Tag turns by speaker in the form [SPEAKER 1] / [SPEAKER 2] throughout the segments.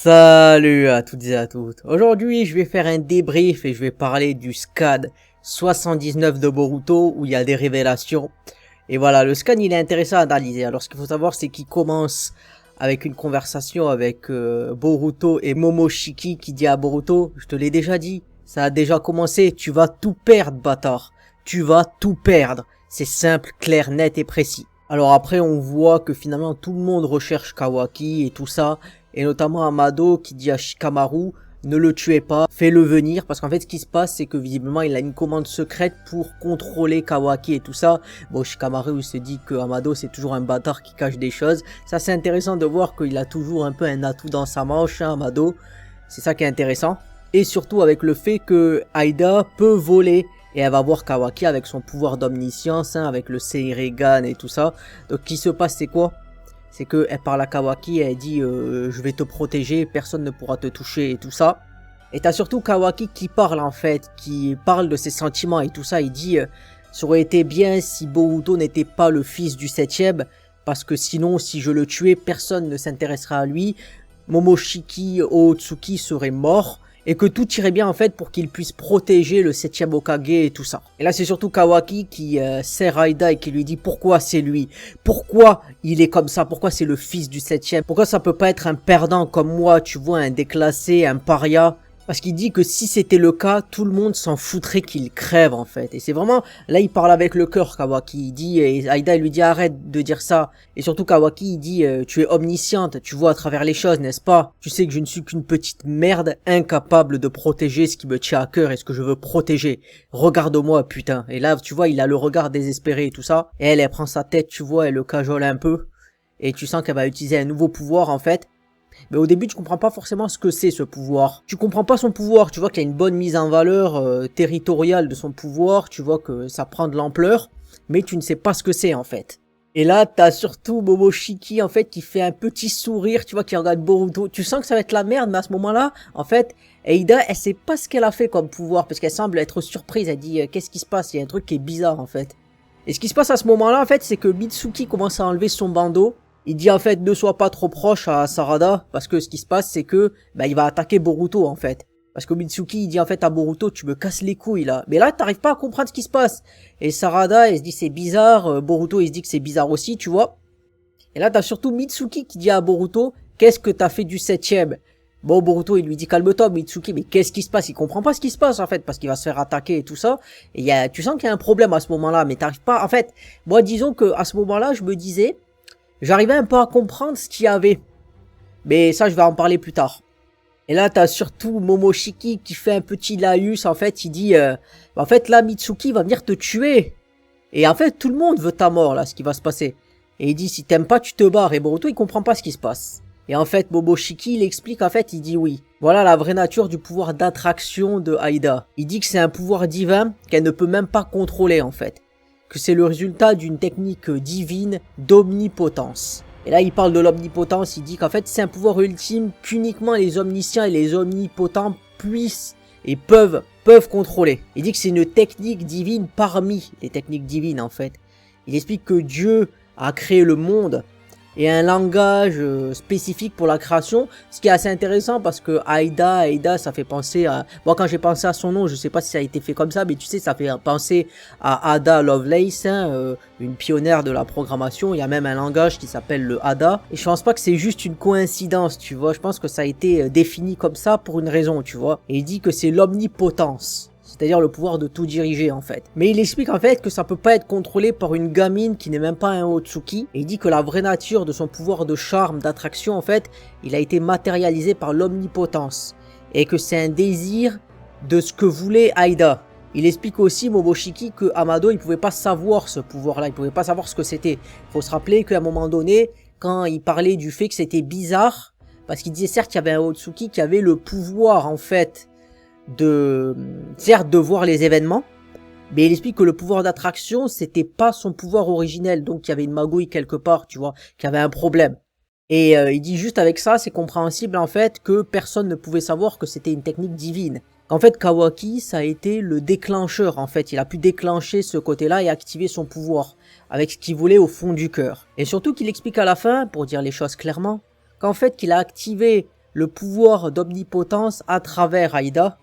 [SPEAKER 1] Salut à toutes et à tous. Aujourd'hui, je vais faire un débrief et je vais parler du scan 79 de Boruto où il y a des révélations. Et voilà, le scan il est intéressant à analyser. Alors ce qu'il faut savoir c'est qu'il commence avec une conversation avec Boruto et Momoshiki qui dit à Boruto, je te l'ai déjà dit, ça a déjà commencé, tu vas tout perdre bâtard. Tu vas tout perdre. C'est simple, clair, net et précis. Alors après on voit que finalement tout le monde recherche Kawaki et tout ça. Et notamment Amado qui dit à Shikamaru, ne le tuez pas, fais-le venir. Parce qu'en fait ce qui se passe c'est que visiblement il a une commande secrète pour contrôler Kawaki et tout ça. Bon, Shikamaru se dit que Amado c'est toujours un bâtard qui cache des choses. Ça c'est intéressant de voir qu'il a toujours un peu un atout dans sa manche, hein, Amado. C'est ça qui est intéressant. Et surtout avec le fait que Aida peut voler. Et elle va voir Kawaki avec son pouvoir d'omniscience, hein, avec le Seiregan et tout ça. Donc, ce qui se passe, c'est quoi? C'est que elle parle à Kawaki, elle dit je vais te protéger, personne ne pourra te toucher et tout ça. Et t'as surtout Kawaki qui parle en fait, qui parle de ses sentiments et tout ça. Il dit ça aurait été bien si Boruto n'était pas le fils du 7ème, parce que sinon, si je le tuais, personne ne s'intéressera à lui. Momoshiki Ootsuki serait mort. Et que tout irait bien en fait pour qu'il puisse protéger le 7ème Hokage et tout ça. Et là c'est surtout Kawaki qui sert Aida et qui lui dit pourquoi c'est lui. Pourquoi il est comme ça, pourquoi c'est le fils du 7ème. Pourquoi ça peut pas être un perdant comme moi, tu vois, un déclassé, un paria. Parce qu'il dit que si c'était le cas, tout le monde s'en foutrait qu'il crève en fait. Et c'est vraiment, là il parle avec le cœur Kawaki. Il dit, et Aida il lui dit arrête de dire ça. Et surtout Kawaki il dit tu es omnisciente, tu vois à travers les choses n'est-ce pas? Tu sais que je ne suis qu'une petite merde incapable de protéger ce qui me tient à cœur et ce que je veux protéger. Regarde-moi putain. Et là tu vois il a le regard désespéré et tout ça. Et elle prend sa tête, tu vois, elle le cajole un peu. Et tu sens qu'elle va utiliser un nouveau pouvoir en fait. Mais au début, tu comprends pas forcément ce que c'est ce pouvoir. Tu comprends pas son pouvoir, tu vois qu'il y a une bonne mise en valeur territoriale de son pouvoir, tu vois que ça prend de l'ampleur, mais tu ne sais pas ce que c'est en fait. Et là, t'as surtout Momoshiki en fait qui fait un petit sourire, tu vois, qui regarde Boruto. Tu sens que ça va être la merde, mais à ce moment-là, en fait, Aida, elle sait pas ce qu'elle a fait comme pouvoir, parce qu'elle semble être surprise, elle dit qu'est-ce qui se passe? Il y a un truc qui est bizarre en fait. Et ce qui se passe à ce moment-là, en fait, c'est que Mitsuki commence à enlever son bandeau. Il dit en fait ne sois pas trop proche à Sarada parce que ce qui se passe c'est que il va attaquer Boruto en fait. Parce que Mitsuki il dit en fait à Boruto tu me casses les couilles là. Mais là t'arrives pas à comprendre ce qui se passe. Et Sarada elle se dit c'est bizarre, Boruto il se dit que c'est bizarre aussi tu vois. Et là t'as surtout Mitsuki qui dit à Boruto qu'est-ce que t'as fait du 7ème? Bon Boruto il lui dit calme-toi Mitsuki mais qu'est-ce qui se passe? Il comprend pas ce qui se passe en fait parce qu'il va se faire attaquer et tout ça. Et tu sens qu'il y a un problème à ce moment-là mais t'arrives pas en fait. Moi disons que à ce moment-là je me disais j'arrivais un peu à comprendre ce qu'il y avait. Mais ça, je vais en parler plus tard. Et là, t'as surtout Momoshiki qui fait un petit laïus. En fait, il dit... en fait, là, Mitsuki va venir te tuer. Et en fait, tout le monde veut ta mort, là, ce qui va se passer. Et il dit, si t'aimes pas, tu te barres. Et Boruto, il comprend pas ce qui se passe. Et en fait, Momoshiki, il explique, en fait, il dit oui. Voilà la vraie nature du pouvoir d'attraction de Aida. Il dit que c'est un pouvoir divin qu'elle ne peut même pas contrôler, en fait. Que c'est le résultat d'une technique divine d'omnipotence. Et là, il parle de l'omnipotence, il dit qu'en fait, c'est un pouvoir ultime qu'uniquement les omniscients et les omnipotents puissent et peuvent contrôler. Il dit que c'est une technique divine parmi les techniques divines, en fait. Il explique que Dieu a créé le monde et un langage spécifique pour la création, ce qui est assez intéressant parce que Aida ça fait penser à... Moi quand j'ai pensé à son nom, je sais pas si ça a été fait comme ça, mais tu sais ça fait penser à Ada Lovelace, hein, une pionnière de la programmation. Il y a même un langage qui s'appelle le Ada, et je pense pas que c'est juste une coïncidence, tu vois, je pense que ça a été défini comme ça pour une raison, tu vois, et il dit que c'est l'omnipotence. C'est-à-dire le pouvoir de tout diriger en fait. Mais il explique en fait que ça peut pas être contrôlé par une gamine qui n'est même pas un Otsuki. Et il dit que la vraie nature de son pouvoir de charme, d'attraction en fait, il a été matérialisé par l'omnipotence. Et que c'est un désir de ce que voulait Aida. Il explique aussi Momoshiki que Amado il pouvait pas savoir ce pouvoir là, il pouvait pas savoir ce que c'était. Il faut se rappeler qu'à un moment donné, quand il parlait du fait que c'était bizarre, parce qu'il disait certes qu'il y avait un Otsuki qui avait le pouvoir en fait certes de voir les événements, mais il explique que le pouvoir d'attraction c'était pas son pouvoir originel, donc il y avait une magouille quelque part, tu vois, qu'il y avait un problème. Et il dit juste avec ça, c'est compréhensible en fait que personne ne pouvait savoir que c'était une technique divine. En fait, Kawaki, ça a été le déclencheur en fait, il a pu déclencher ce côté-là et activer son pouvoir avec ce qu'il voulait au fond du cœur. Et surtout qu'il explique à la fin, pour dire les choses clairement, qu'en fait qu'il a activé le pouvoir d'omnipotence à travers Aida.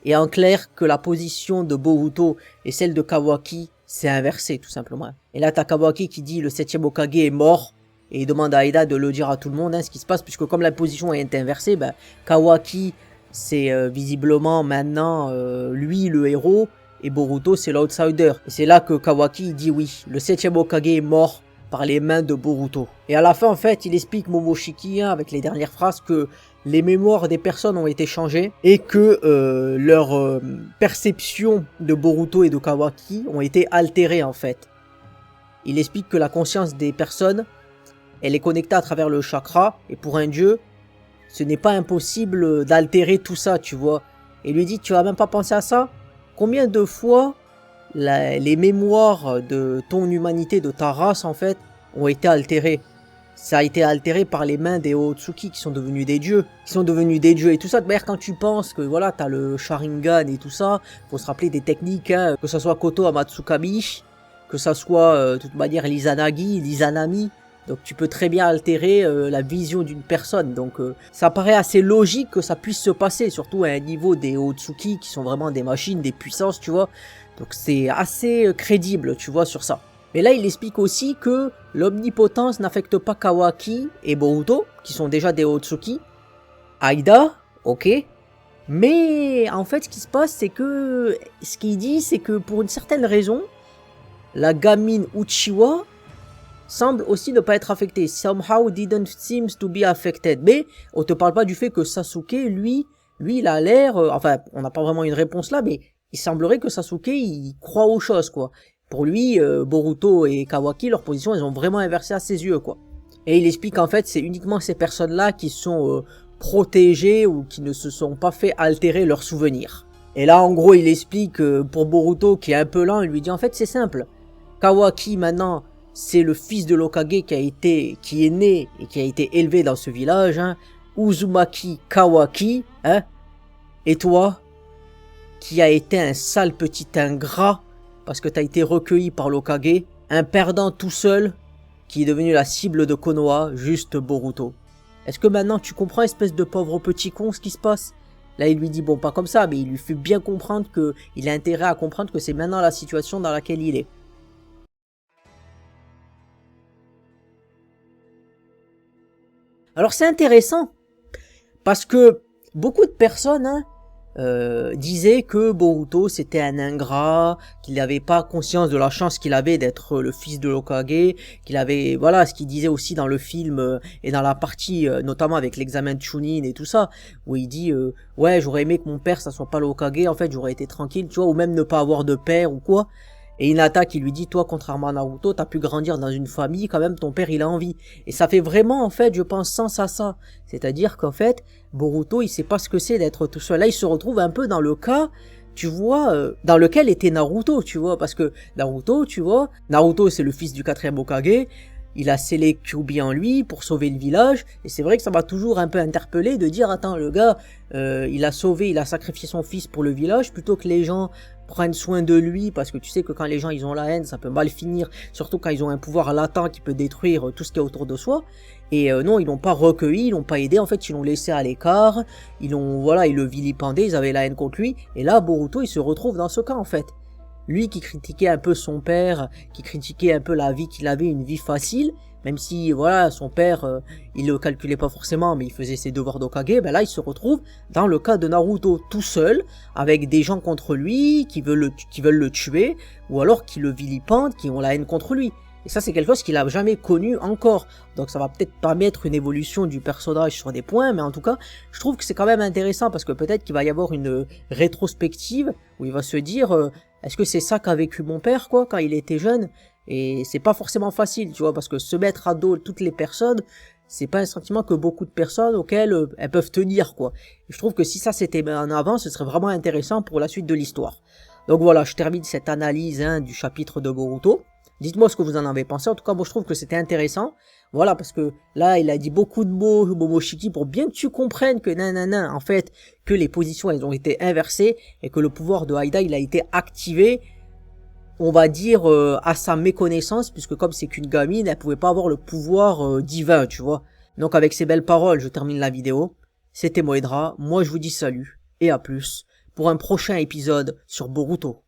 [SPEAKER 1] Et en clair, que la position de Boruto et celle de Kawaki, c'est inversé tout simplement. Et là, t'as Kawaki qui dit le 7e Hokage est mort. Et il demande à Aida de le dire à tout le monde, hein, ce qui se passe, puisque comme la position est inversée, ben, Kawaki, c'est visiblement maintenant lui le héros, et Boruto, c'est l'outsider. Et c'est là que Kawaki dit oui, le 7e Hokage est mort par les mains de Boruto. Et à la fin, en fait, il explique Momoshiki, hein, avec les dernières phrases, que les mémoires des personnes ont été changées et que leur perception de Boruto et de Kawaki ont été altérées, en fait. Il explique que la conscience des personnes, elle est connectée à travers le chakra, et pour un dieu, ce n'est pas impossible d'altérer tout ça, tu vois. Et il lui dit, tu vas même pas penser à ça? Combien de fois les mémoires de ton humanité, de ta race, en fait, ont été altérées? Ça a été altéré par les mains des Ootsuki qui sont devenus des dieux. Et tout ça, d'ailleurs, quand tu penses que, voilà, t'as le Sharingan et tout ça, faut se rappeler des techniques, hein, que ce soit Koto Amatsukami, que ça soit, de toute manière, l'Izanagi, l'Izanami. Donc tu peux très bien altérer la vision d'une personne. Donc ça paraît assez logique que ça puisse se passer, surtout à un niveau des Ootsuki qui sont vraiment des machines, des puissances, tu vois. Donc c'est assez crédible, tu vois, sur ça. Mais là, il explique aussi que l'omnipotence n'affecte pas Kawaki et Boruto, qui sont déjà des Ootsuki. Aida, ok. Mais en fait, ce qui se passe, c'est que... Ce qu'il dit, c'est que pour une certaine raison, la gamine Uchiwa semble aussi ne pas être affectée. Somehow didn't seem to be affected. Mais on te parle pas du fait que Sasuke, lui il a l'air... enfin, on n'a pas vraiment une réponse là, mais il semblerait que Sasuke, il croit aux choses, quoi. Pour lui, Boruto et Kawaki, leur position, elles ont vraiment inversé à ses yeux, quoi. Et il explique qu'en fait, c'est uniquement ces personnes-là qui sont protégées ou qui ne se sont pas fait altérer leurs souvenirs. Et là, en gros, il explique pour Boruto, qui est un peu lent, il lui dit en fait, c'est simple. Kawaki, maintenant, c'est le fils de l'Hokage qui est né et qui a été élevé dans ce village, hein. Uzumaki Kawaki, hein. Et toi, qui a été un sale petit ingrat, parce que t'as été recueilli par l'Hokage, un perdant tout seul, qui est devenu la cible de Konoha, juste Boruto. Est-ce que maintenant tu comprends, espèce de pauvre petit con, ce qui se passe? Là, il lui dit, bon, pas comme ça, mais il lui fait bien comprendre que il a intérêt à comprendre que c'est maintenant la situation dans laquelle il est. Alors c'est intéressant, parce que beaucoup de personnes disaient que Boruto c'était un ingrat, qu'il n'avait pas conscience de la chance qu'il avait d'être le fils de l'Hokage, qu'il avait, voilà, ce qu'il disait aussi dans le film et dans la partie, notamment avec l'examen de Chunin et tout ça, où il dit, ouais, j'aurais aimé que mon père ça soit pas l'Hokage, en fait j'aurais été tranquille, tu vois, ou même ne pas avoir de père ou quoi. Et Hinata qui lui dit, toi, contrairement à Naruto, t'as pu grandir dans une famille, quand même, ton père, il a envie. Et ça fait vraiment, en fait, je pense, sens à ça. C'est-à-dire qu'en fait, Boruto, il sait pas ce que c'est d'être tout seul. Là, il se retrouve un peu dans le cas, tu vois, dans lequel était Naruto, tu vois. Parce que Naruto, tu vois, Naruto, c'est le fils du 4e Hokage. Il a scellé Kyuubi en lui pour sauver le village. Et c'est vrai que ça m'a toujours un peu interpellé de dire, attends, le gars, il a sacrifié son fils pour le village, plutôt que les gens prennent soin de lui, parce que tu sais que quand les gens ils ont la haine, ça peut mal finir, surtout quand ils ont un pouvoir latent qui peut détruire tout ce qui est autour de soi. Et non, ils l'ont pas recueilli, ils l'ont pas aidé, en fait ils l'ont laissé à l'écart, ils le vilipendaient, ils avaient la haine contre lui. Et là, Boruto, il se retrouve dans ce cas, en fait. Lui qui critiquait un peu son père, qui critiquait un peu la vie qu'il avait, une vie facile, même si, voilà, son père, il le calculait pas forcément, mais il faisait ses devoirs d'Hokage, ben là, il se retrouve dans le cas de Naruto tout seul, avec des gens contre lui, qui veulent le tuer, ou alors qui le vilipendent, qui ont la haine contre lui. Et ça, c'est quelque chose qu'il a jamais connu encore. Donc ça va peut-être permettre une évolution du personnage sur des points, mais en tout cas, je trouve que c'est quand même intéressant, parce que peut-être qu'il va y avoir une rétrospective, où il va se dire, est-ce que c'est ça qu'a vécu mon père, quoi, quand il était jeune? Et c'est pas forcément facile, tu vois, parce que se mettre à dos toutes les personnes, c'est pas un sentiment que beaucoup de personnes auxquelles elles peuvent tenir, quoi. Et je trouve que si ça s'était mis en avant, ce serait vraiment intéressant pour la suite de l'histoire. Donc voilà, je termine cette analyse du chapitre de Boruto. Dites-moi ce que vous en avez pensé. En tout cas, moi je trouve que c'était intéressant. Voilà, parce que là, il a dit beaucoup de mots, Momoshiki, pour bien que tu comprennes que nanana, en fait, que les positions, elles ont été inversées, et que le pouvoir de Aida, il a été activé, on va dire, à sa méconnaissance, puisque comme c'est qu'une gamine, elle pouvait pas avoir le pouvoir divin, tu vois. Donc avec ces belles paroles, je termine la vidéo. C'était Moedra, moi je vous dis salut, et à plus, pour un prochain épisode sur Boruto.